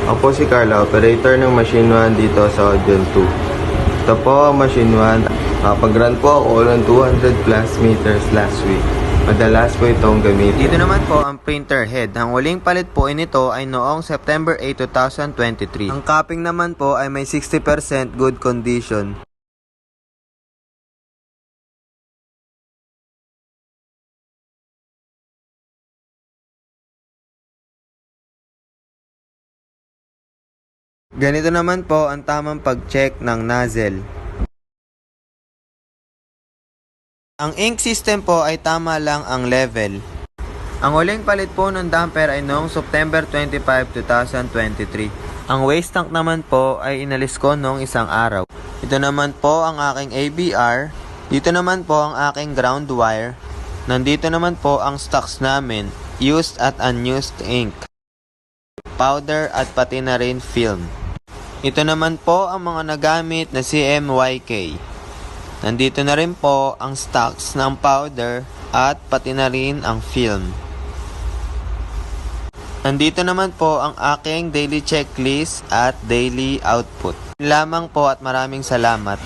Ako si Carla, operator ng Machine 1 dito sa Audion 2. Ito po ang Machine 1. Pag-run po ako ng 200 plus meters last week. Madalas po itong gamitin. Dito naman po ang printer head. Ang huling palit po nito ay noong September 8, 2023. Ang capping naman po ay may 60% good condition. Ganito naman po ang tamang pag-check ng nozzle. Ang ink system po ay tama lang ang level. Ang huling palit po ng damper ay noong September 25, 2023. Ang waste tank naman po ay inalis ko noong isang araw. Ito naman po ang aking ABR. Dito naman po ang aking ground wire. Nandito naman po ang stocks namin, used at unused ink, powder at pati na rin film. Ito naman po ang mga nagamit na CMYK. Nandito na rin po ang stocks ng powder at pati na rin ang film. Nandito naman po ang aking daily checklist at daily output. Lamang po at maraming salamat.